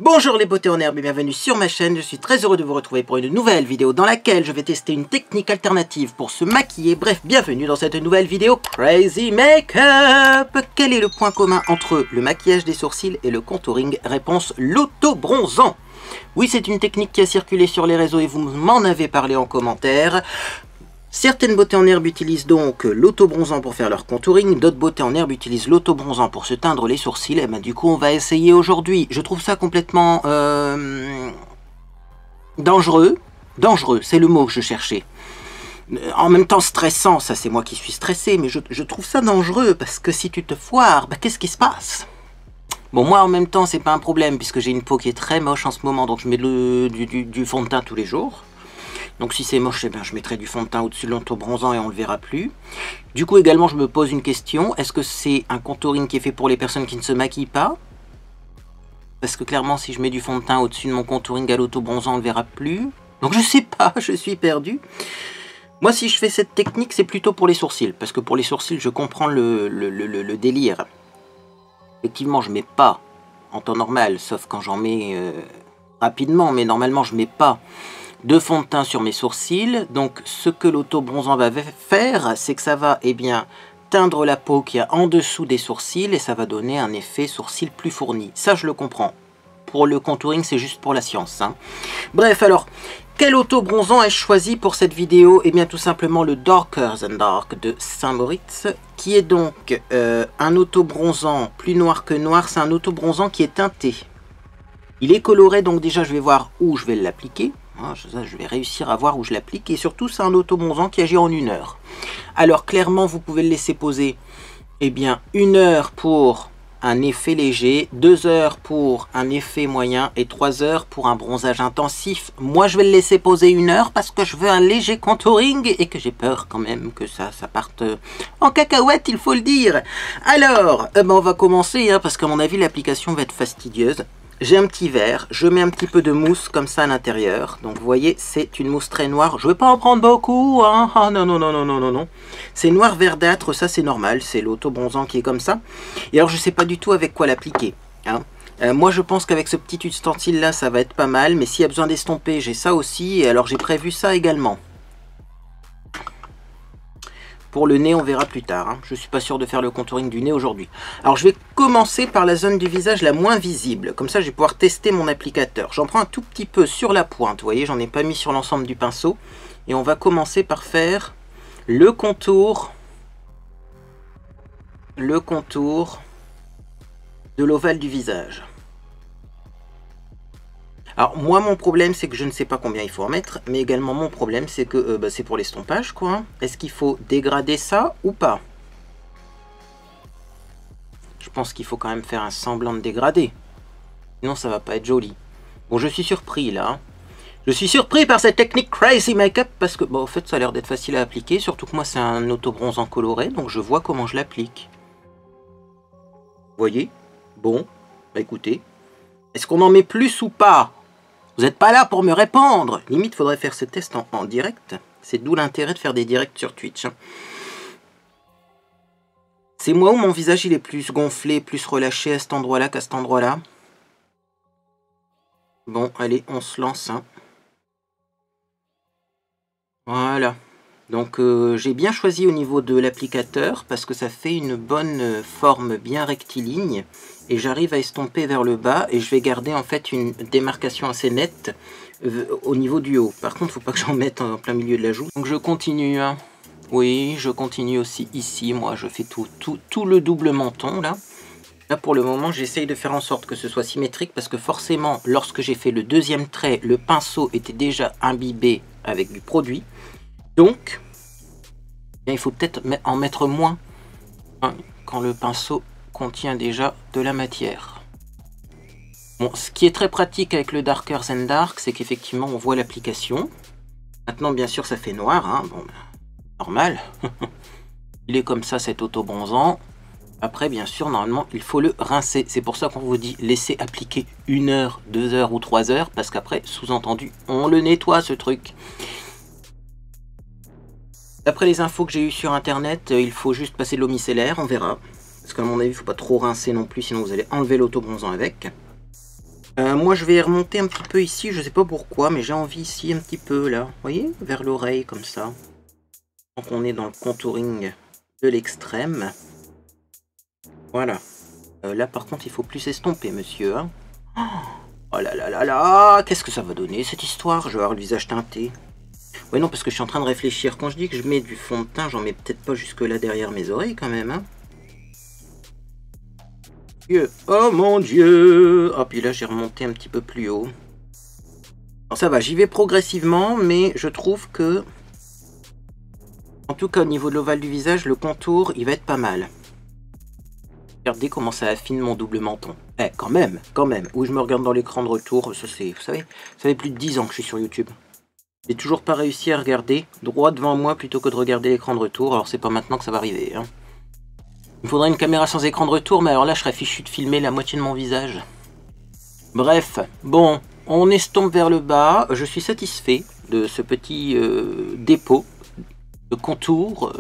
Bonjour les beautés en herbe et bienvenue sur ma chaîne, je suis très heureux de vous retrouver pour une nouvelle vidéo dans laquelle je vais tester une technique alternative pour se maquiller. Bref, bienvenue dans cette nouvelle vidéo Crazy Makeup. Quel est le point commun entre le maquillage des sourcils et le contouring? Réponse, l'auto-bronzant. Oui, c'est une technique qui a circulé sur les réseaux et vous m'en avez parlé en commentaire. Certaines beautés en herbe utilisent donc l'auto-bronzant pour faire leur contouring, d'autres beautés en herbe utilisent l'auto-bronzant pour se teindre les sourcils, et ben du coup on va essayer aujourd'hui. Je trouve ça complètement dangereux, c'est le mot que je cherchais. En même temps stressant, ça c'est moi qui suis stressé, mais je trouve ça dangereux parce que si tu te foires, ben, qu'est-ce qui se passe? Bon, moi en même temps c'est pas un problème puisque j'ai une peau qui est très moche en ce moment, donc je mets du fond de teint tous les jours. Donc si c'est moche, eh bien, je mettrai du fond de teint au-dessus de l'auto-bronzant et on ne le verra plus. Du coup également je me pose une question, est-ce que c'est un contouring qui est fait pour les personnes qui ne se maquillent pas? Parce que clairement si je mets du fond de teint au-dessus de mon contouring à l'auto-bronzant on ne le verra plus. Donc je sais pas, je suis perdu. Moi si je fais cette technique c'est plutôt pour les sourcils, parce que pour les sourcils je comprends le délire. Effectivement je mets pas en temps normal, sauf quand j'en mets rapidement, mais normalement je mets pas de fond de teint sur mes sourcils. Donc ce que l'auto-bronzant va faire, c'est que ça va teindre la peau qui a en dessous des sourcils et ça va donner un effet sourcil plus fourni. Ça je le comprends. Pour le contouring c'est juste pour la science, hein. Bref, alors quel auto-bronzant ai-je choisi pour cette vidéo? Eh bien tout simplement le Darker Than Dark de Saint-Moritz, qui est donc un auto-bronzant plus noir que noir. C'est un auto-bronzant qui est teinté. Il est coloré, donc déjà je vais voir où je vais l'appliquer. Je vais réussir à voir où je l'applique. Et surtout, c'est un auto-bronzant qui agit en 1 heure. Alors, clairement, vous pouvez le laisser poser, eh bien, 1 heure pour un effet léger, 2 heures pour un effet moyen et 3 heures pour un bronzage intensif. Moi, je vais le laisser poser 1 heure parce que je veux un léger contouring et que j'ai peur quand même que ça parte en cacahuète, il faut le dire. Alors, on va commencer, hein, parce qu'à mon avis, l'application va être fastidieuse. J'ai un petit verre, je mets un petit peu de mousse comme ça à l'intérieur. Donc vous voyez, c'est une mousse très noire. Je ne vais pas en prendre beaucoup, hein. Ah non, non, non, non, non, non, non. C'est noir verdâtre, ça c'est normal, c'est l'auto-bronzant qui est comme ça. Et alors je ne sais pas du tout avec quoi l'appliquer, hein. Moi je pense qu'avec ce petit ustensile là, ça va être pas mal. Mais s'il y a besoin d'estomper, j'ai ça aussi. Et alors j'ai prévu ça également. Pour le nez, on verra plus tard, hein. Je ne suis pas sûr de faire le contouring du nez aujourd'hui. Alors, je vais commencer par la zone du visage la moins visible. Comme ça, je vais pouvoir tester mon applicateur. J'en prends un tout petit peu sur la pointe. Vous voyez, j'en ai pas mis sur l'ensemble du pinceau. Et on va commencer par faire le contour de l'ovale du visage. Alors moi mon problème c'est que je ne sais pas combien il faut en mettre, mais également mon problème c'est que c'est pour l'estompage quoi, hein. Est-ce qu'il faut dégrader ça ou pas? Je pense qu'il faut quand même faire un semblant de dégradé, sinon ça va pas être joli. Bon, je suis surpris là, hein. Je suis surpris par cette technique Crazy Makeup parce que en fait ça a l'air d'être facile à appliquer, surtout que moi c'est un auto-bronzant coloré, donc je vois comment je l'applique. Vous voyez? Bon, bah écoutez, est-ce qu'on en met plus ou pas? Vous n'êtes pas là pour me répondre. Limite, faudrait faire ce test en direct. C'est d'où l'intérêt de faire des directs sur Twitch, hein. C'est moi où mon visage il est plus gonflé, plus relâché à cet endroit-là qu'à cet endroit-là. Bon, allez, on se lance, hein. Voilà. Donc, j'ai bien choisi au niveau de l'applicateur parce que ça fait une bonne forme bien rectiligne. Et j'arrive à estomper vers le bas et je vais garder en fait une démarcation assez nette au niveau du haut. Par contre, il ne faut pas que j'en mette en plein milieu de la joue. Donc je continue, hein. Oui, je continue aussi ici. Moi, je fais tout le double menton là. Là, pour le moment, j'essaye de faire en sorte que ce soit symétrique parce que forcément, lorsque j'ai fait le deuxième trait, le pinceau était déjà imbibé avec du produit. Donc, il faut peut-être en mettre moins, hein, quand le pinceau contient déjà de la matière. Bon, ce qui est très pratique avec le Darker Than Dark, c'est qu'effectivement on voit l'application. Maintenant bien sûr ça fait noir, hein. Bon, normal. Il est comme ça cet auto-bronzant. Après bien sûr normalement il faut le rincer. C'est pour ça qu'on vous dit laisser appliquer 1 heure, 2 heures ou 3 heures, parce qu'après sous-entendu on le nettoie ce truc. D'après les infos que j'ai eues sur internet, il faut juste passer de l'eau micellaire, on verra. Parce qu'à mon avis, il ne faut pas trop rincer non plus, sinon vous allez enlever l'auto-bronzant avec. Moi, je vais remonter un petit peu ici, je sais pas pourquoi, mais j'ai envie ici un petit peu, là. Vous voyez, vers l'oreille, comme ça. Donc, on est dans le contouring de l'extrême. Voilà. Là, par contre, il faut plus estomper, monsieur. Hein. Oh là là là là, qu'est-ce que ça va donner, cette histoire? Je vais avoir le visage teinté. Ouais, non, parce que je suis en train de réfléchir. Quand je dis que je mets du fond de teint, j'en mets peut-être pas jusque là derrière mes oreilles, quand même, hein. Oh mon Dieu! Oh, puis là, j'ai remonté un petit peu plus haut. Bon, ça va, j'y vais progressivement, mais je trouve que... En tout cas, au niveau de l'ovale du visage, le contour, il va être pas mal. Regardez comment ça affine mon double menton. Eh, quand même, quand même. Où je me regarde dans l'écran de retour, ça c'est... Vous savez, ça fait plus de 10 ans que je suis sur YouTube. J'ai toujours pas réussi à regarder droit devant moi plutôt que de regarder l'écran de retour. Alors c'est pas maintenant que ça va arriver, hein. Il me faudrait une caméra sans écran de retour, mais alors là, je serais fichu de filmer la moitié de mon visage. Bref, bon, on estompe vers le bas. Je suis satisfait de ce petit dépôt de contour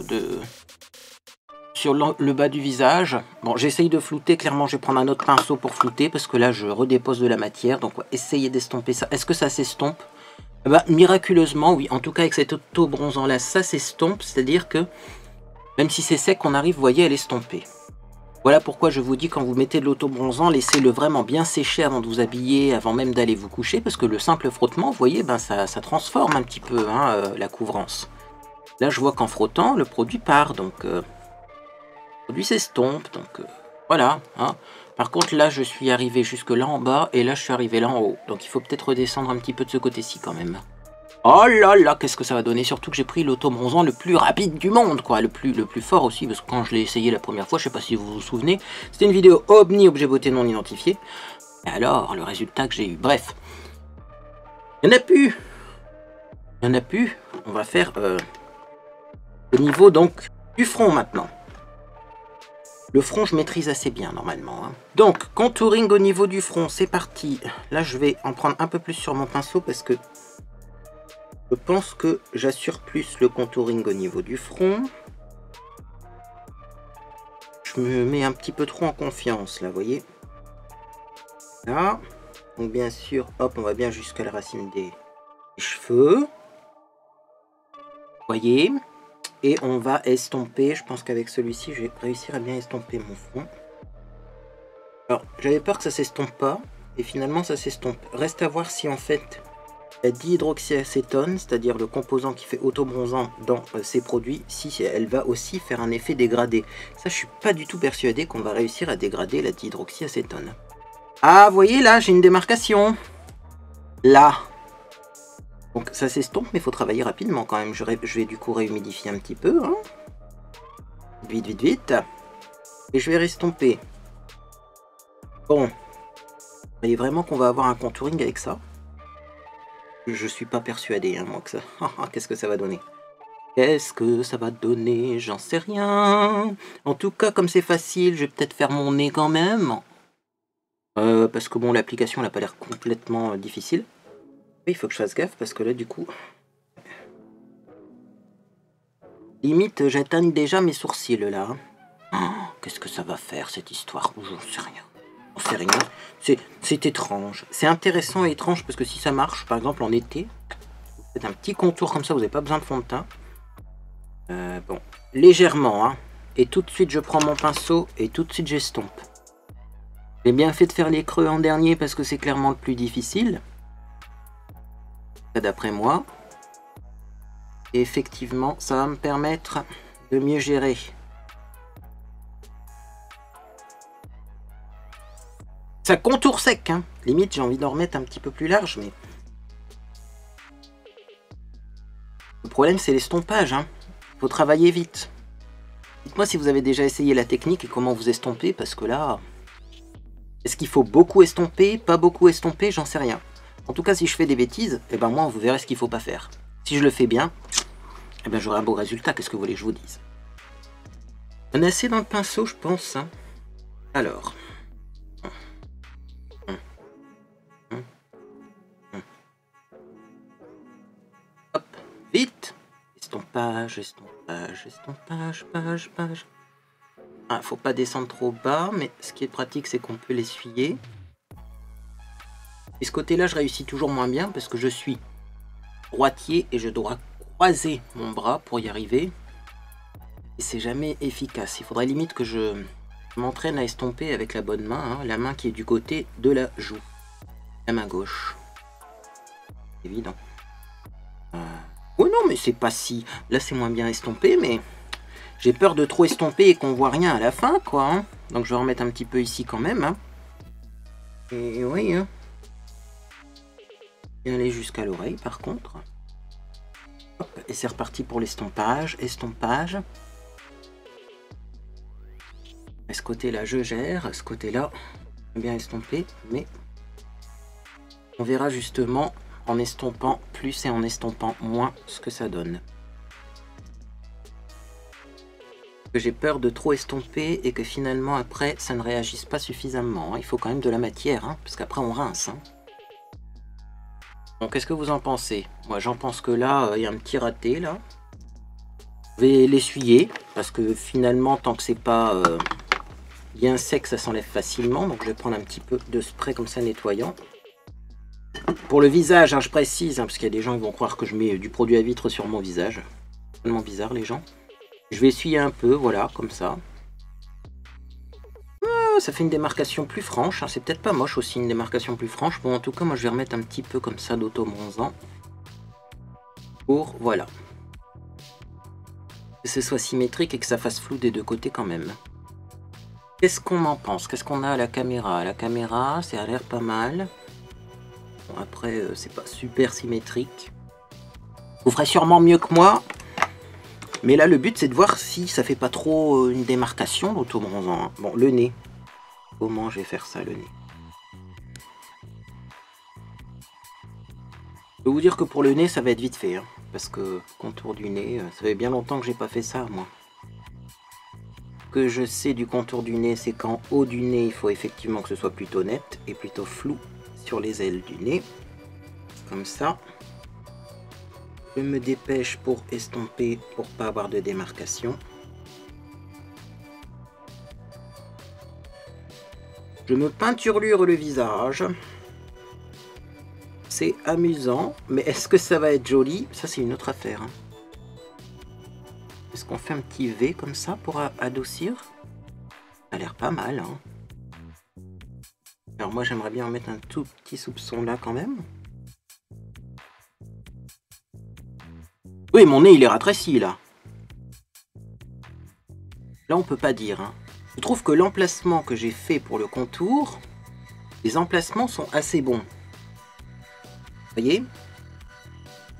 sur le bas du visage. Bon, j'essaye de flouter. Clairement, je vais prendre un autre pinceau pour flouter parce que là, je redépose de la matière. Donc, on va essayer d'estomper ça. Est-ce que ça s'estompe? Bah, miraculeusement, oui. En tout cas, avec cet auto-bronzant là, ça s'estompe. C'est-à-dire que même si c'est sec, on arrive, vous voyez, à l'estomper. Voilà pourquoi je vous dis, quand vous mettez de l'auto-bronzant, laissez-le vraiment bien sécher avant de vous habiller, avant même d'aller vous coucher, parce que le simple frottement, vous voyez, ben ça transforme un petit peu hein, la couvrance. Là, je vois qu'en frottant, le produit part, donc le produit s'estompe, donc voilà. Hein. Par contre, là, je suis arrivé jusque là en bas, et là, je suis arrivé là en haut. Donc, il faut peut-être redescendre un petit peu de ce côté-ci quand même. Oh là là, qu'est-ce que ça va donner? Surtout que j'ai pris l'auto-bronzant le plus rapide du monde, quoi. Le plus fort aussi, parce que quand je l'ai essayé la première fois, je sais pas si vous vous souvenez, c'était une vidéo OVNI, objet beauté non identifié. Et alors, le résultat que j'ai eu. Bref. Il n'y en a plus. Il n'y en a plus. On va faire au niveau, donc, du front, maintenant. Le front, je maîtrise assez bien, normalement. Hein. Donc, contouring au niveau du front, c'est parti. Là, je vais en prendre un peu plus sur mon pinceau, parce que je pense que j'assure plus le contouring au niveau du front. Je me mets un petit peu trop en confiance, là, vous voyez. Là. Donc, bien sûr, hop, on va bien jusqu'à la racine des cheveux. Vous voyez. Et on va estomper. Je pense qu'avec celui-ci, je vais réussir à bien estomper mon front. Alors, j'avais peur que ça s'estompe pas. Et finalement, ça s'estompe. Reste à voir si, en fait... la dihydroxyacétone, c'est-à-dire le composant qui fait auto-bronzant dans ces produits, si elle va aussi faire un effet dégradé. Ça, je suis pas du tout persuadé qu'on va réussir à dégrader la dihydroxyacétone. Ah, vous voyez, là, j'ai une démarcation. Là. Donc, ça s'estompe, mais il faut travailler rapidement quand même. Je vais du coup réhumidifier un petit peu. Hein. Vite, vite, vite. Et je vais restomper. Bon. Vous voyez vraiment qu'on va avoir un contouring avec ça? Je suis pas persuadé, hein, moi, que ça... Qu'est-ce que ça va donner? Qu'est-ce que ça va donner? J'en sais rien. En tout cas, comme c'est facile, je vais peut-être faire mon nez quand même. Parce que bon, l'application n'a pas l'air complètement difficile. Il faut que je fasse gaffe parce que là, du coup... limite, j'atteins déjà mes sourcils, là. Oh, qu'est-ce que ça va faire, cette histoire? J'en sais rien. J'en sais rien. C'est étrange. C'est intéressant et étrange parce que si ça marche, par exemple en été, vous faites un petit contour comme ça, vous n'avez pas besoin de fond de teint. Bon, légèrement, hein. Et tout de suite, je prends mon pinceau et tout de suite, j'estompe. J'ai bien fait de faire les creux en dernier parce que c'est clairement le plus difficile. D'après moi. Et effectivement, ça va me permettre de mieux gérer. Ça contour sec, hein. Limite, j'ai envie d'en remettre un petit peu plus large, mais... le problème, c'est l'estompage, hein. Faut travailler vite. Dites-moi si vous avez déjà essayé la technique et comment vous estompez, parce que là... est-ce qu'il faut beaucoup estomper, pas beaucoup estomper, j'en sais rien. En tout cas, si je fais des bêtises, eh ben moi, vous verrez ce qu'il faut pas faire. Si je le fais bien, eh ben j'aurai un beau résultat, qu'est-ce que vous voulez que je vous dise? On a assez dans le pinceau, je pense. Hein. Alors... hop, vite. Estompage, estompage, estompage, page. Ah, faut pas descendre trop bas, mais ce qui est pratique, c'est qu'on peut l'essuyer. Et ce côté-là, je réussis toujours moins bien parce que je suis droitier et je dois croiser mon bras pour y arriver. Et c'est jamais efficace. Il faudrait limite que je m'entraîne à estomper avec la bonne main, hein, la main qui est du côté de la joue, la main gauche. Évident. Oh non, mais c'est pas si... Là, c'est moins bien estompé, mais j'ai peur de trop estomper et qu'on voit rien à la fin, quoi. Hein. Donc, je vais remettre un petit peu ici quand même. Hein. Et oui, hein. Et aller jusqu'à l'oreille, par contre. Hop, et c'est reparti pour l'estompage. Estompage. Et ce côté-là, je gère. Ce côté-là, bien estompé, mais on verra justement en estompant plus et en estompant moins ce que ça donne. J'ai peur de trop estomper et que finalement après ça ne réagisse pas suffisamment. Il faut quand même de la matière, hein, parce qu'après on rince. Hein. Bon, qu'est-ce que vous en pensez? Moi j'en pense que là, il y a un petit raté là. Je vais l'essuyer, parce que finalement tant que c'est pas bien sec, ça s'enlève facilement. Donc je vais prendre un petit peu de spray comme ça nettoyant. Pour le visage, hein, je précise, hein, parce qu'il y a des gens qui vont croire que je mets du produit à vitre sur mon visage. C'est tellement bizarre les gens. Je vais essuyer un peu, voilà, comme ça. Ah, ça fait une démarcation plus franche. Hein. C'est peut-être pas moche aussi, une démarcation plus franche. Bon, en tout cas, moi, je vais remettre un petit peu comme ça d'autobronzant. Pour, voilà. Que ce soit symétrique et que ça fasse flou des deux côtés quand même. Qu'est-ce qu'on en pense? Qu'est-ce qu'on a à la caméra? À la caméra, ça a l'air pas mal. Bon, après, c'est pas super symétrique. Vous ferez sûrement mieux que moi. Mais là, le but, c'est de voir si ça fait pas trop une démarcation, l'autobronzant. Hein. Bon, le nez. Comment je vais faire ça, le nez? Je peux vous dire que pour le nez, ça va être vite fait. Hein, parce que contour du nez, ça fait bien longtemps que j'ai pas fait ça, moi. Ce que je sais du contour du nez, c'est qu'en haut du nez, il faut effectivement que ce soit plutôt net et plutôt flou sur les ailes du nez. Comme ça. Je me dépêche pour estomper, pour pas avoir de démarcation. Je me peinturlure le visage. C'est amusant, mais est-ce que ça va être joli? Ça, c'est une autre affaire. Hein. Est-ce qu'on fait un petit V comme ça pour adoucir? Ça a l'air pas mal. Hein. Alors moi, j'aimerais bien en mettre un tout petit soupçon là quand même. Oui, mon nez, il est rétréci, là. Là, on peut pas dire. Hein. Je trouve que l'emplacement que j'ai fait pour le contour, les emplacements sont assez bons. Vous voyez?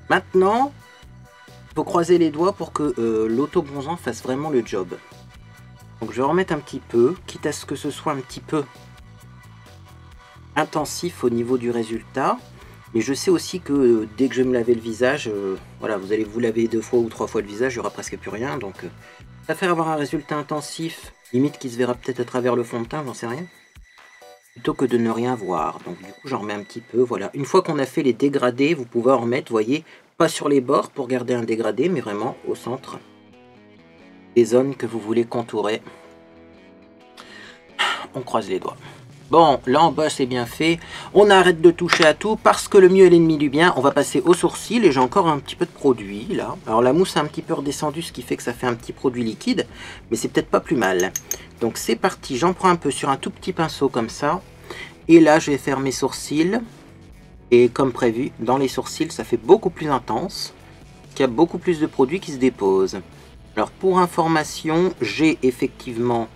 Maintenant, il faut croiser les doigts pour que l'autobronzant fasse vraiment le job. Donc, je vais remettre un petit peu, quitte à ce que ce soit un petit peu intensif au niveau du résultat. Mais je sais aussi que dès que je vais me laver le visage, voilà, vous allez vous laver 2 fois ou 3 fois le visage, il n'y aura presque plus rien. Donc, ça fait avoir un résultat intensif, limite qui se verra peut-être à travers le fond de teint, j'en sais rien. Plutôt que de ne rien voir. Donc, du coup, j'en remets un petit peu. Voilà. Une fois qu'on a fait les dégradés, vous pouvez en remettre, vous voyez, pas sur les bords pour garder un dégradé, mais vraiment au centre des zones que vous voulez contourer. On croise les doigts. Bon, l'embosse est bien fait. On arrête de toucher à tout parce que le mieux est l'ennemi du bien. On va passer aux sourcils et j'ai encore un petit peu de produit là. Alors la mousse a un petit peu redescendu, ce qui fait que ça fait un petit produit liquide, mais c'est peut-être pas plus mal. Donc c'est parti, j'en prends un peu sur un tout petit pinceau comme ça. Et là, je vais faire mes sourcils. Et comme prévu, dans les sourcils, ça fait beaucoup plus intense. Il y a beaucoup plus de produits qui se déposent. Alors pour information, j'ai effectivement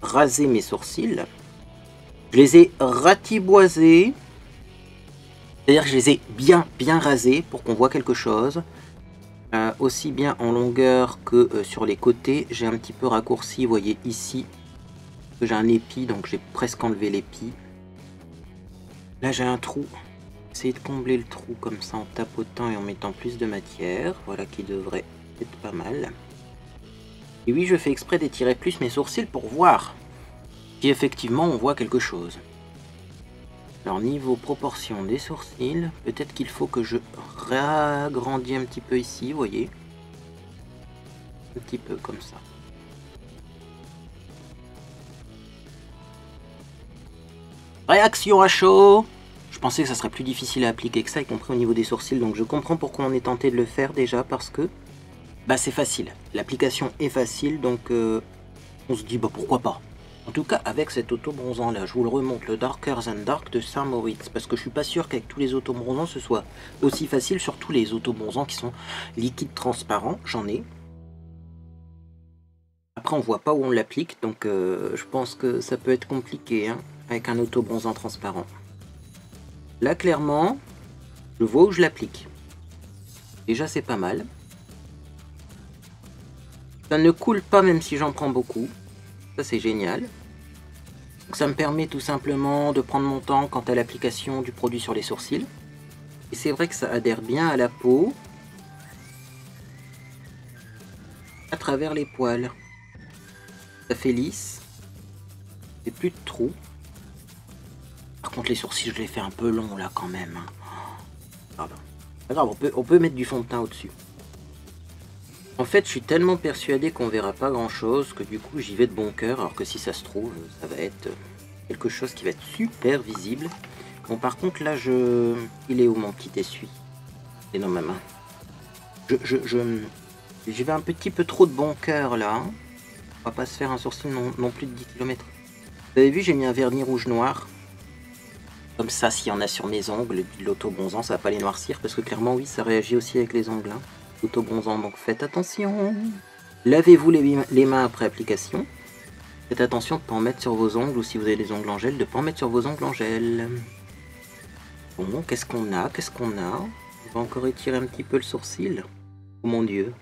raser mes sourcils. Je les ai ratiboisés. C'est-à-dire que je les ai bien rasés pour qu'on voit quelque chose. Aussi bien en longueur que sur les côtés. J'ai un petit peu raccourci, vous voyez ici, que j'ai un épi, donc j'ai presque enlevé l'épi. Là j'ai un trou. Essayer de combler le trou comme ça en tapotant et en mettant plus de matière. Voilà qui devrait être pas mal. Et oui, je fais exprès d'étirer plus mes sourcils pour voir si effectivement on voit quelque chose. Alors niveau proportion des sourcils, peut-être qu'il faut que je ragrandis un petit peu ici, vous voyez. Un petit peu comme ça. Réaction à chaud. Je pensais que ça serait plus difficile à appliquer que ça, y compris au niveau des sourcils. Donc je comprends pourquoi on est tenté de le faire déjà, parce que bah, c'est facile. L'application est facile, donc on se dit bah pourquoi pas. En tout cas avec cet auto-bronzant là, je vous le remonte, le Darker Than Dark de Saint Moritz, parce que je suis pas sûr qu'avec tous les auto-bronzants ce soit aussi facile, surtout les auto-bronzants qui sont liquides transparents, j'en ai. Après on voit pas où on l'applique, donc je pense que ça peut être compliqué hein, avec un auto-bronzant transparent. Là clairement, je vois où je l'applique. Déjà c'est pas mal. Ça ne coule pas même si j'en prends beaucoup. Ça c'est génial. Donc, ça me permet tout simplement de prendre mon temps quant à l'application du produit sur les sourcils. Et c'est vrai que ça adhère bien à la peau. À travers les poils. Ça fait lisse. Et plus de trous. Par contre les sourcils je les fais un peu longs là quand même. Pardon. Pas grave, on peut mettre du fond de teint au-dessus. En fait, je suis tellement persuadé qu'on verra pas grand-chose que du coup, j'y vais de bon cœur, alors que si ça se trouve, ça va être quelque chose qui va être super visible. Bon, par contre, là, il est où mon petit essuie? Il est dans ma main. J'y vais un petit peu trop de bon cœur, là. Hein. On va pas se faire un sourcil non plus de 10 km. Vous avez vu, j'ai mis un vernis rouge-noir. Comme ça, s'il y en a sur mes ongles, de l'auto-bronzant, ça va pas les noircir, parce que clairement, oui, ça réagit aussi avec les ongles. Hein. Auto-bronzant, donc faites attention. Lavez-vous les mains après application. Faites attention de ne pas en mettre sur vos ongles, ou si vous avez des ongles en gel, de ne pas en mettre sur vos ongles en gel. Bon, qu'est-ce qu'on a? Qu'est-ce qu'on a? On va encore étirer un petit peu le sourcil. Oh mon Dieu.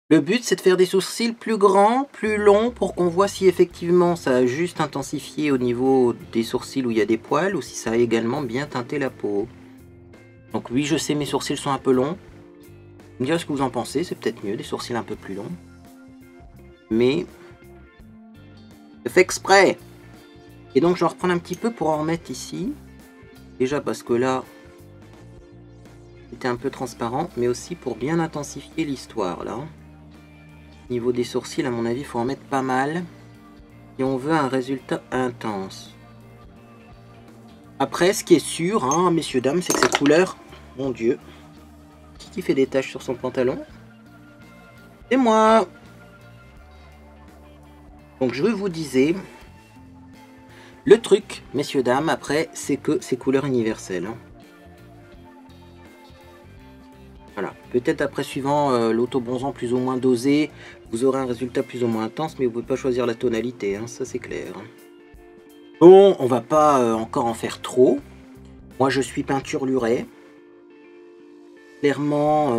Le but, c'est de faire des sourcils plus grands, plus longs, pour qu'on voit si effectivement ça a juste intensifié au niveau des sourcils où il y a des poils, ou si ça a également bien teinté la peau. Donc oui, je sais, mes sourcils sont un peu longs. Vous me direz ce que vous en pensez, c'est peut-être mieux, des sourcils un peu plus longs. Mais, je fais exprès. Et donc je vais en reprendre un petit peu pour en remettre ici. Déjà parce que là, c'était un peu transparent, mais aussi pour bien intensifier l'histoire, là. Au niveau des sourcils, à mon avis, il faut en mettre pas mal. Et on veut un résultat intense. Après, ce qui est sûr, hein, messieurs, dames, c'est que cette couleur, mon Dieu, qui fait des taches sur son pantalon? C'est moi. Donc je vous disais, le truc, messieurs, dames, après, c'est que c'est couleur universelle. Hein. Voilà, peut-être après, suivant l'auto-bronzant plus ou moins dosé, vous aurez un résultat plus ou moins intense, mais vous ne pouvez pas choisir la tonalité, hein, ça c'est clair. Bon, on va pas encore en faire trop. Moi, je suis peinture Luret. Clairement,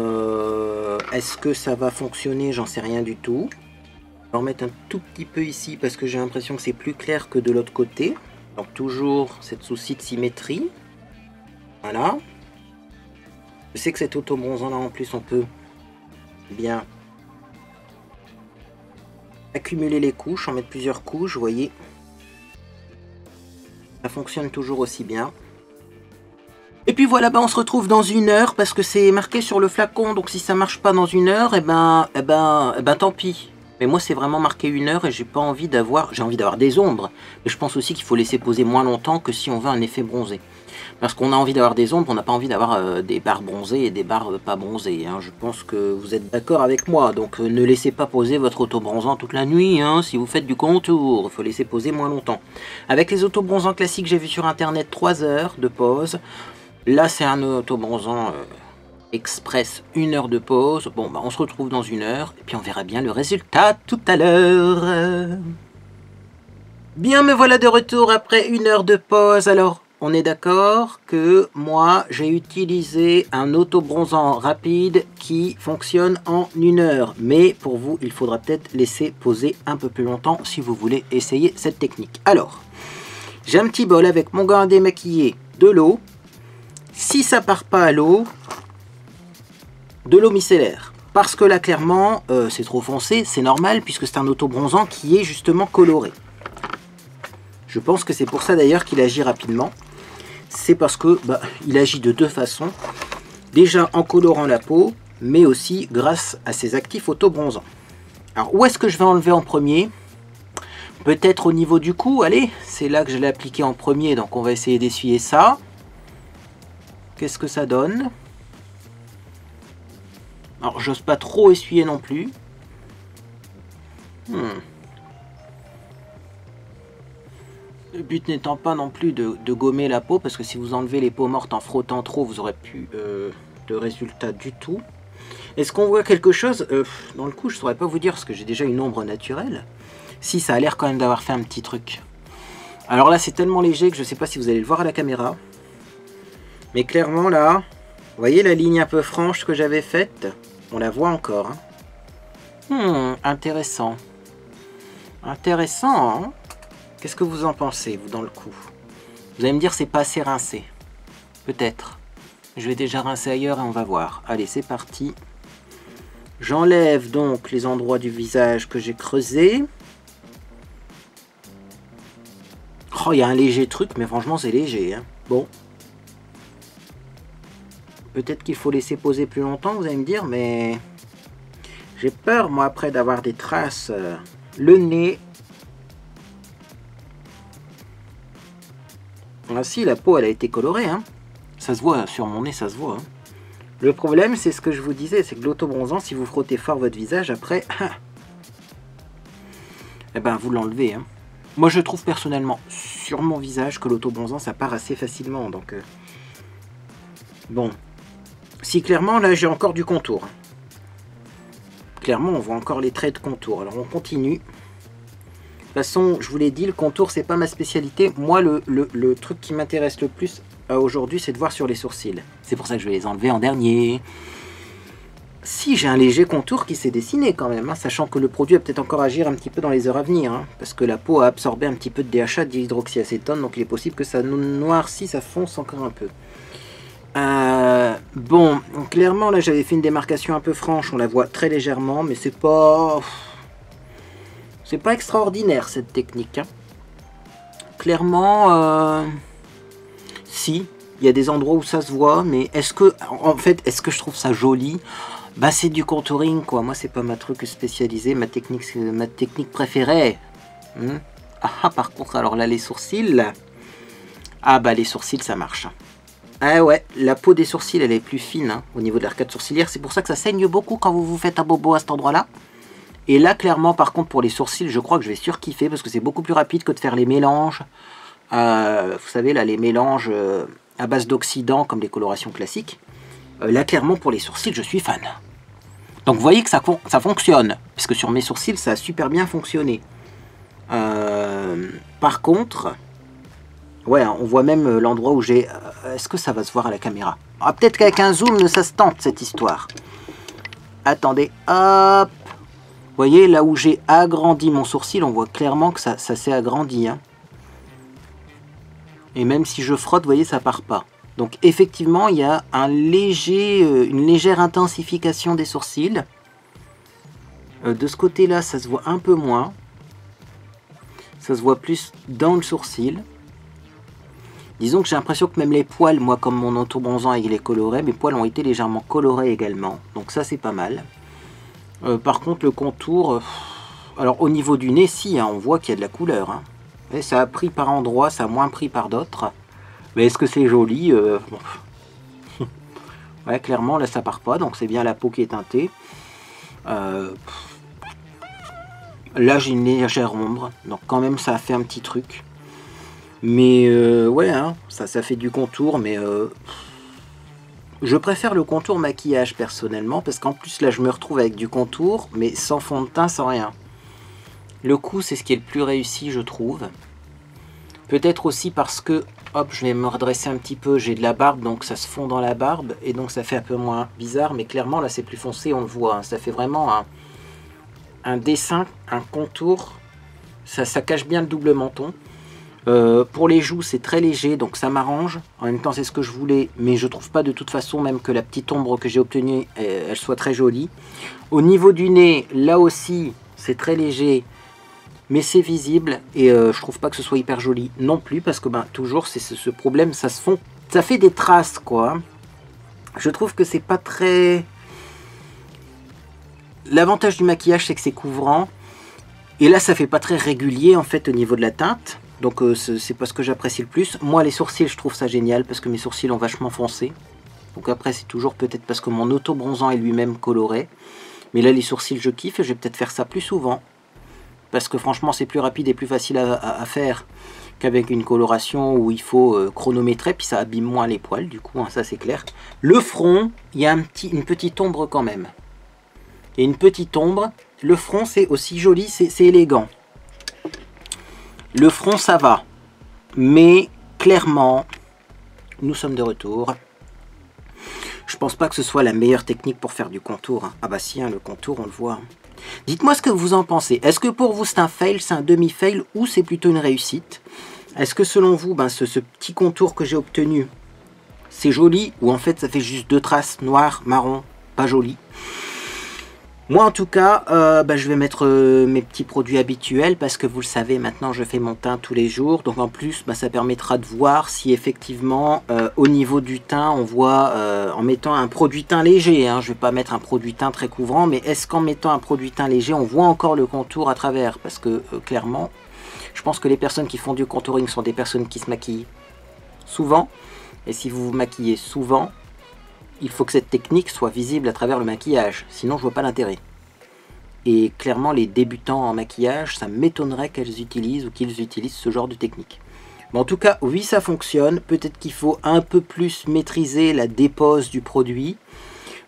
est-ce que ça va fonctionner? J'en sais rien du tout. Je vais en mettre un tout petit peu ici parce que j'ai l'impression que c'est plus clair que de l'autre côté. Donc toujours cette souci de symétrie. Voilà. Je sais que cet auto-bronzant là en plus on peut bien accumuler les couches, en mettre plusieurs couches, vous voyez. Ça fonctionne toujours aussi bien. Et puis voilà, bah on se retrouve dans 1 heure parce que c'est marqué sur le flacon. Donc si ça marche pas dans 1 heure, et ben tant pis. Mais moi c'est vraiment marqué 1 heure et j'ai pas envie d'avoir, j'ai envie d'avoir des ombres. Mais je pense aussi qu'il faut laisser poser moins longtemps que si on veut un effet bronzé. Parce qu'on a envie d'avoir des ombres, on n'a pas envie d'avoir des barres bronzées et des barres pas bronzées. Hein. Je pense que vous êtes d'accord avec moi. Donc ne laissez pas poser votre auto-bronzant toute la nuit hein, si vous faites du contour. Il faut laisser poser moins longtemps. Avec les auto-bronzants classiques, j'ai vu sur internet 3 heures de pause. Là c'est un auto-bronzant express, 1 heure de pause. Bon bah on se retrouve dans 1 heure. Et puis on verra bien le résultat tout à l'heure. Bien, me voilà de retour après 1 heure de pause. Alors, on est d'accord que moi, j'ai utilisé un auto-bronzant rapide qui fonctionne en 1 heure. Mais pour vous, il faudra peut-être laisser poser un peu plus longtemps si vous voulez essayer cette technique. Alors, j'ai un petit bol avec mon gant à démaquiller, de l'eau. Si ça part pas à l'eau, de l'eau micellaire. Parce que là, clairement, c'est trop foncé, c'est normal, puisque c'est un auto-bronzant qui est justement coloré. Je pense que c'est pour ça d'ailleurs qu'il agit rapidement. C'est parce que il agit de 2 façons. Déjà en colorant la peau, mais aussi grâce à ses actifs auto-bronzants. Alors où est-ce que je vais enlever en premier? Peut-être au niveau du cou, allez, c'est là que je l'ai appliqué en premier, donc on va essayer d'essuyer ça. Qu'est-ce que ça donne? Alors, j'ose pas trop essuyer non plus. Le but n'étant pas non plus de gommer la peau, parce que si vous enlevez les peaux mortes en frottant trop, vous aurez plus de résultat du tout. Est-ce qu'on voit quelque chose? Dans le coup, je ne saurais pas vous dire, parce que j'ai déjà une ombre naturelle. Si, ça a l'air quand même d'avoir fait un petit truc. Alors là, c'est tellement léger que je ne sais pas si vous allez le voir à la caméra. Mais clairement, là, vous voyez la ligne un peu franche que j'avais faite? On la voit encore. Hein. Intéressant. Intéressant, hein? Qu'est-ce que vous en pensez, vous, dans le coup? Vous allez me dire, c'est pas assez rincé. Peut-être. Je vais déjà rincer ailleurs et on va voir. Allez, c'est parti. J'enlève donc les endroits du visage que j'ai creusés. Oh, il y a un léger truc, mais franchement, c'est léger. Hein. Bon. Peut-être qu'il faut laisser poser plus longtemps, vous allez me dire, mais... J'ai peur, moi, après, d'avoir des traces. Le nez... Ah si, la peau, elle a été colorée. Hein. Ça se voit, sur mon nez, ça se voit. Hein. Le problème, c'est ce que je vous disais, c'est que l'autobronzant, si vous frottez fort votre visage, après... eh ben, vous l'enlevez. Hein. Moi, je trouve personnellement, sur mon visage, que l'autobronzant, ça part assez facilement. Donc, bon. Si, clairement, là, j'ai encore du contour. Clairement, on voit encore les traits de contour. Alors, on continue. De toute façon, je vous l'ai dit, le contour, c'est pas ma spécialité. Moi, le truc qui m'intéresse le plus aujourd'hui, c'est de voir sur les sourcils. C'est pour ça que je vais les enlever en dernier. Si, j'ai un léger contour qui s'est dessiné quand même, hein, sachant que le produit va peut-être encore agir un petit peu dans les heures à venir, hein, parce que la peau a absorbé un petit peu de DHA, d'hydroxyacétone, donc il est possible que ça noircisse, ça fonce encore un peu. Bon, clairement, là, j'avais fait une démarcation un peu franche, on la voit très légèrement, mais c'est pas... C'est pas extraordinaire, cette technique. Hein. Clairement, si, il y a des endroits où ça se voit, mais est-ce que, en fait, est-ce que je trouve ça joli? Bah, c'est du contouring, quoi. Moi, c'est pas ma truc spécialisé, ma technique préférée. Par contre, alors là, les sourcils. Ah, bah, les sourcils, ça marche. Ah ouais, la peau des sourcils, elle est plus fine hein, au niveau de l'arcade sourcilière. C'est pour ça que ça saigne beaucoup quand vous vous faites un bobo à cet endroit-là. Et là, clairement, par contre, pour les sourcils, je crois que je vais surkiffer parce que c'est beaucoup plus rapide que de faire les mélanges. Vous savez, là, les mélanges à base d'oxydants comme les colorations classiques. Là, clairement, pour les sourcils, je suis fan. Donc, vous voyez que ça fonctionne. Parce que sur mes sourcils, ça a super bien fonctionné. Par contre, ouais, on voit même l'endroit où j'ai... Est-ce que ça va se voir à la caméra? Ah, peut-être qu'avec un zoom, ça se tente, cette histoire. Attendez, hop. Vous voyez, là où j'ai agrandi mon sourcil, on voit clairement que ça s'est agrandi. Hein. Et même si je frotte, vous voyez, ça part pas. Donc effectivement, il y a une légère intensification des sourcils. De ce côté-là, ça se voit un peu moins. Ça se voit plus dans le sourcil. Disons que j'ai l'impression que même les poils, moi, comme mon autobronzant il est coloré, mes poils ont été légèrement colorés également. Donc ça, c'est pas mal. Par contre, le contour... alors, au niveau du nez, si, hein, on voit qu'il y a de la couleur. Hein. Et ça a pris par endroits, ça a moins pris par d'autres. Mais est-ce que c'est joli bon. Ouais, clairement, là, ça part pas. Donc, c'est bien la peau qui est teintée. Là, j'ai une légère ombre. Donc, quand même, ça a fait un petit truc. Mais, ouais, hein, ça fait du contour. Mais... je préfère le contour maquillage personnellement parce qu'en plus là je me retrouve avec du contour mais sans fond de teint, sans rien. Le coup c'est ce qui est le plus réussi je trouve. Peut-être aussi parce que, hop, je vais me redresser un petit peu, j'ai de la barbe donc ça se fond dans la barbe et donc ça fait un peu moins bizarre mais clairement là c'est plus foncé, on le voit. Hein, ça fait vraiment un dessin, un contour, ça cache bien le double menton. Pour les joues c'est très léger donc ça m'arrange, en même temps c'est ce que je voulais mais je trouve pas de toute façon même que la petite ombre que j'ai obtenue elle soit très jolie. Au niveau du nez là aussi c'est très léger mais c'est visible et je trouve pas que ce soit hyper joli non plus parce que ben toujours c'est ce problème, ça fait des traces quoi. Je trouve que c'est pas très... L'avantage du maquillage c'est que c'est couvrant. Et là, ça fait pas très régulier en fait au niveau de la teinte. Donc c'est pas ce que j'apprécie le plus. Moi, les sourcils, je trouve ça génial parce que mes sourcils ont vachement foncé. Donc après, c'est toujours peut-être parce que mon auto-bronzant est lui-même coloré. Mais là, les sourcils, je kiffe et je vais peut-être faire ça plus souvent. Parce que franchement, c'est plus rapide et plus facile à faire qu'avec une coloration où il faut chronométrer. Puis ça abîme moins les poils, du coup, hein, ça c'est clair. Le front, il y a une petite ombre quand même. Il y a une petite ombre. Le front, c'est aussi joli, c'est élégant. Le front, ça va. Mais clairement, nous sommes de retour. Je pense pas que ce soit la meilleure technique pour faire du contour. Hein. Ah bah si, hein, le contour, on le voit. Dites-moi ce que vous en pensez. Est-ce que pour vous, c'est un fail, c'est un demi-fail ou c'est plutôt une réussite? Est-ce que selon vous, ben, ce petit contour que j'ai obtenu, c'est joli ou en fait, ça fait juste 2 traces noires, marron, pas joli? Moi, en tout cas, je vais mettre mes petits produits habituels parce que vous le savez, maintenant, je fais mon teint tous les jours. Donc, en plus, ça permettra de voir si effectivement, au niveau du teint, on voit, en mettant un produit teint léger, hein, je ne vais pas mettre un produit teint très couvrant, mais est-ce qu'en mettant un produit teint léger, on voit encore le contour à travers? Parce que, clairement, je pense que les personnes qui font du contouring sont des personnes qui se maquillent souvent. Et si vous vous maquillez souvent, il faut que cette technique soit visible à travers le maquillage, sinon je vois pas l'intérêt. Et clairement, les débutants en maquillage, ça m'étonnerait qu'ils utilisent ce genre de technique. Mais en tout cas, oui, ça fonctionne. Peut-être qu'il faut un peu plus maîtriser la dépose du produit.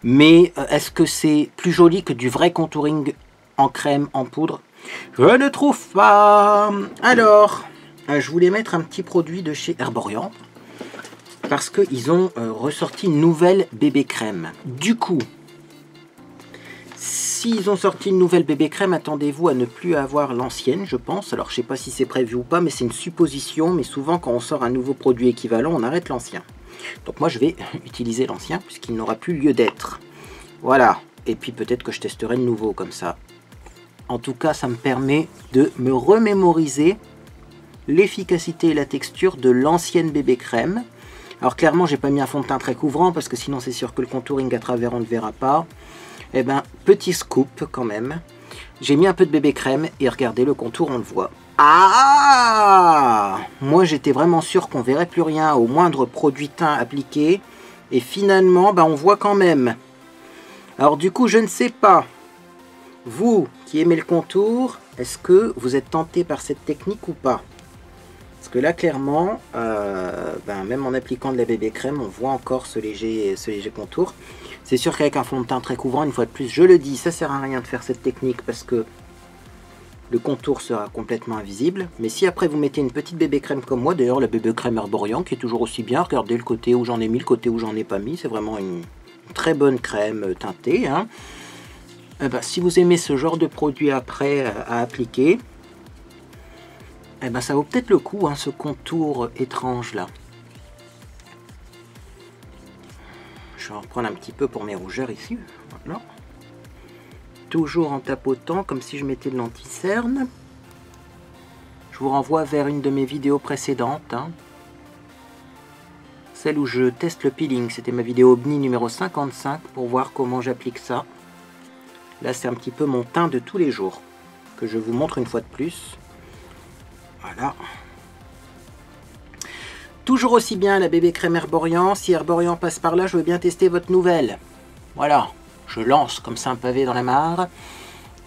Mais est-ce que c'est plus joli que du vrai contouring en crème, en poudre? Je ne trouve pas. Alors, je voulais mettre un petit produit de chez Herborian. Parce qu'ils ont ressorti une nouvelle bébé crème. Du coup, s'ils ont sorti une nouvelle bébé crème, attendez-vous à ne plus avoir l'ancienne, je pense. Alors, je ne sais pas si c'est prévu ou pas, mais c'est une supposition. Mais souvent, quand on sort un nouveau produit équivalent, on arrête l'ancien. Donc moi, je vais utiliser l'ancien, puisqu'il n'aura plus lieu d'être. Voilà. Et puis, peut-être que je testerai de nouveau, comme ça. En tout cas, ça me permet de me remémoriser l'efficacité et la texture de l'ancienne bébé crème. Alors clairement, j'ai pas mis un fond de teint très couvrant parce que sinon c'est sûr que le contouring à travers on ne verra pas. Eh ben, petit scoop quand même. J'ai mis un peu de bébé crème et regardez le contour, on le voit. Ah! Moi j'étais vraiment sûr qu'on verrait plus rien au moindre produit teint appliqué. Et finalement, on voit quand même. Alors du coup, je ne sais pas. Vous qui aimez le contour, est-ce que vous êtes tenté par cette technique ou pas? Parce que là, clairement, même en appliquant de la bébé crème, on voit encore ce léger contour. C'est sûr qu'avec un fond de teint très couvrant, une fois de plus, je le dis, ça sert à rien de faire cette technique parce que le contour sera complètement invisible. Mais si après vous mettez une petite bébé crème comme moi, d'ailleurs la bébé crème Herborian qui est toujours aussi bien, regardez le côté où j'en ai mis, le côté où j'en ai pas mis, c'est vraiment une très bonne crème teintée. Hein. Si vous aimez ce genre de produit après à appliquer, ça vaut peut-être le coup, hein, ce contour étrange là. Je vais en reprendre un petit peu pour mes rougeurs ici. Voilà. Toujours en tapotant, comme si je mettais de l'anti-cerne. Je vous renvoie vers une de mes vidéos précédentes. Hein. Celle où je teste le peeling. C'était ma vidéo OBNI numéro 55 pour voir comment j'applique ça. Là, c'est un petit peu mon teint de tous les jours que je vous montre une fois de plus. Voilà. Toujours aussi bien la bébé crème Herborian. Si Herborian passe par là, je veux bien tester votre nouvelle. Voilà. Je lance comme ça un pavé dans la mare.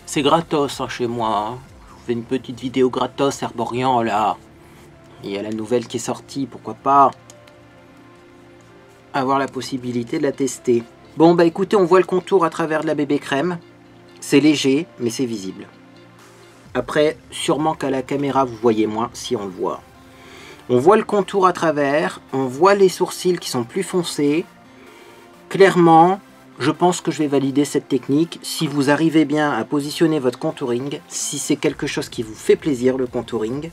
C'est gratos hein, chez moi. Hein. Je vous fais une petite vidéo gratos Herborian là. Il y a la nouvelle qui est sortie. Pourquoi pas avoir la possibilité de la tester. Bon écoutez, on voit le contour à travers de la bébé crème. C'est léger, mais c'est visible. Après, sûrement qu'à la caméra, vous voyez moins, si on le voit. On voit le contour à travers, on voit les sourcils qui sont plus foncés. Clairement, je pense que je vais valider cette technique. Si vous arrivez bien à positionner votre contouring, si c'est quelque chose qui vous fait plaisir, le contouring,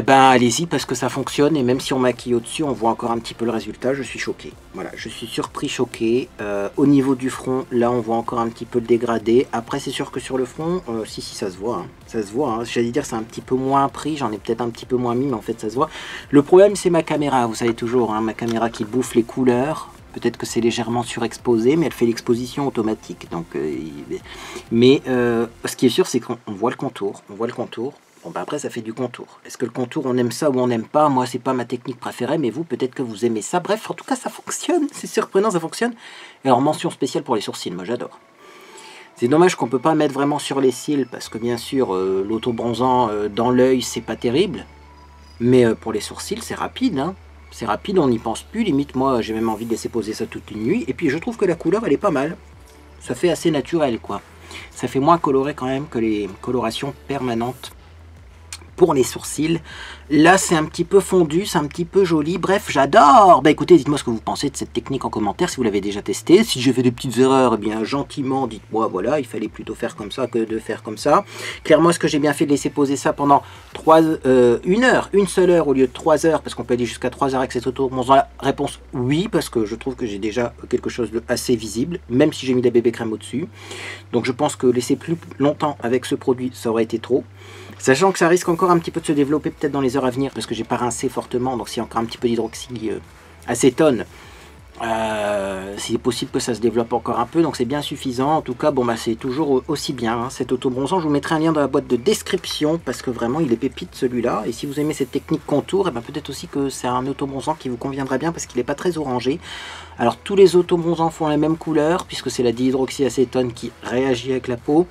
allez-y parce que ça fonctionne. Et même si on maquille au-dessus, on voit encore un petit peu le résultat. Je suis choqué. Voilà, je suis surpris, choqué. Au niveau du front, là, on voit encore un petit peu le dégradé. Après, c'est sûr que sur le front, si, ça se voit. Hein. Ça se voit. Hein. J'allais dire, c'est un petit peu moins pris. J'en ai peut-être un petit peu moins mis, mais en fait, ça se voit. Le problème, c'est ma caméra. Vous savez toujours, hein, ma caméra qui bouffe les couleurs. Peut-être que c'est légèrement surexposé, mais elle fait l'exposition automatique. Donc, ce qui est sûr, c'est qu'on voit le contour. On voit le contour. Bon, bah après, ça fait du contour. Est-ce que le contour, on aime ça ou on n'aime pas? Moi, c'est pas ma technique préférée, mais vous, peut-être que vous aimez ça. Bref, en tout cas, ça fonctionne. C'est surprenant, ça fonctionne. Et alors, mention spéciale pour les sourcils. Moi, j'adore. C'est dommage qu'on peut pas mettre vraiment sur les cils, parce que bien sûr, l'auto-bronzant dans l'œil, c'est pas terrible. Mais pour les sourcils, c'est rapide, hein. C'est rapide, on n'y pense plus. Limite, moi, j'ai même envie de laisser poser ça toute une nuit. Et puis, je trouve que la couleur, elle est pas mal. Ça fait assez naturel, quoi. Ça fait moins coloré quand même que les colorations permanentes pour les sourcils. Là, c'est un petit peu fondu, c'est un petit peu joli. Bref, j'adore. Bah écoutez, dites-moi ce que vous pensez de cette technique en commentaire, si vous l'avez déjà testé. Si j'ai fait des petites erreurs, eh bien gentiment, dites-moi, voilà, il fallait plutôt faire comme ça que de faire comme ça. Clairement, est-ce que j'ai bien fait de laisser poser ça pendant une seule heure au lieu de 3 heures, parce qu'on peut aller jusqu'à 3 heures avec cette auto-bronzant? La réponse, oui, parce que je trouve que j'ai déjà quelque chose de assez visible, même si j'ai mis de la bébé crème au-dessus. Donc je pense que laisser plus longtemps avec ce produit, ça aurait été trop. Sachant que ça risque encore un petit peu de se développer peut-être dans les heures à venir, parce que j'ai pas rincé fortement, donc s'il y a encore un petit peu d'hydroxyacétone, c'est possible que ça se développe encore un peu, donc c'est bien suffisant. En tout cas, bon bah c'est toujours aussi bien, hein, cet auto-bronzant. Je vous mettrai un lien dans la boîte de description, parce que vraiment il est pépite celui-là. Et si vous aimez cette technique contour, et ben peut-être aussi que c'est un auto-bronzant qui vous conviendra bien, parce qu'il n'est pas très orangé. Alors tous les auto-bronzants font la même couleur, puisque c'est la dihydroxyacétone qui réagit avec la peau.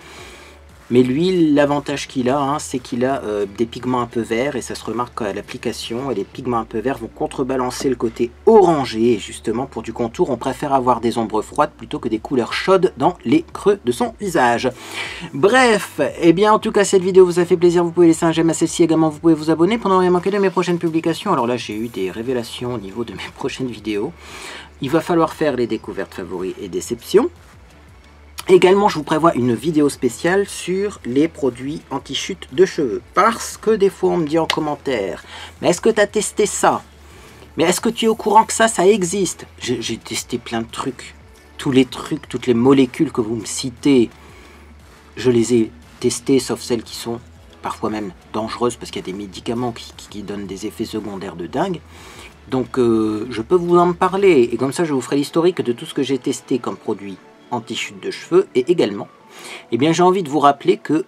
Mais lui, l'avantage qu'il a, hein, c'est qu'il a des pigments un peu verts, et ça se remarque à l'application, et les pigments un peu verts vont contrebalancer le côté orangé, et justement pour du contour, on préfère avoir des ombres froides plutôt que des couleurs chaudes dans les creux de son visage. Bref, et bien en tout cas cette vidéo vous a fait plaisir, vous pouvez laisser un j'aime à celle-ci, également vous pouvez vous abonner pour ne rien manquer de mes prochaines publications. Alors là j'ai eu des révélations au niveau de mes prochaines vidéos, il va falloir faire les découvertes favoris et déceptions. Également, je vous prévois une vidéo spéciale sur les produits anti-chute de cheveux. Parce que des fois, on me dit en commentaire, mais est-ce que tu as testé ça? Mais est-ce que tu es au courant que ça existe? J'ai testé plein de trucs. Tous les trucs, toutes les molécules que vous me citez, je les ai testées, sauf celles qui sont parfois même dangereuses, parce qu'il y a des médicaments qui donnent des effets secondaires de dingue. Donc, je peux vous en parler. Et comme ça, je vous ferai l'historique de tout ce que j'ai testé comme produit anti-chute de cheveux. Et également, eh bien, j'ai envie de vous rappeler que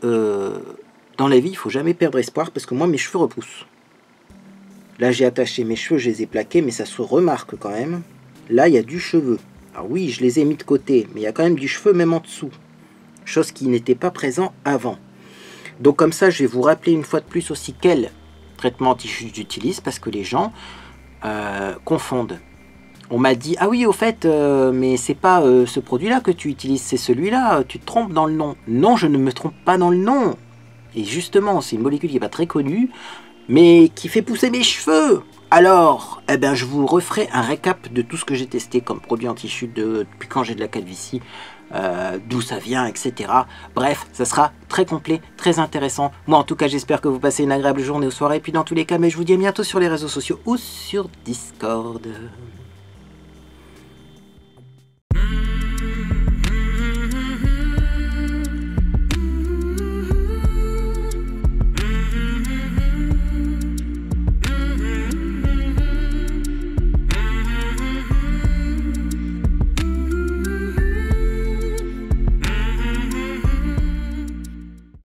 dans la vie, il ne faut jamais perdre espoir, parce que moi, mes cheveux repoussent. Là, j'ai attaché mes cheveux, je les ai plaqués, mais ça se remarque quand même. Là, il y a du cheveu. Alors oui, je les ai mis de côté, mais il y a quand même du cheveu même en dessous. Chose qui n'était pas présent avant. Donc comme ça, je vais vous rappeler une fois de plus aussi quel traitement anti-chute j'utilise, parce que les gens confondent. On m'a dit, ah oui, au fait, mais c'est pas ce produit-là que tu utilises, c'est celui-là, tu te trompes dans le nom. Non, je ne me trompe pas dans le nom. Et justement, c'est une molécule qui n'est pas très connue, mais qui fait pousser mes cheveux. Alors, eh ben, je vous referai un récap de tout ce que j'ai testé comme produit anti-chute depuis quand j'ai de la calvitie, d'où ça vient, etc. Bref, ça sera très complet, très intéressant. Moi, en tout cas, j'espère que vous passez une agréable journée ou soirée. Et puis, dans tous les cas, mais je vous dis à bientôt sur les réseaux sociaux ou sur Discord.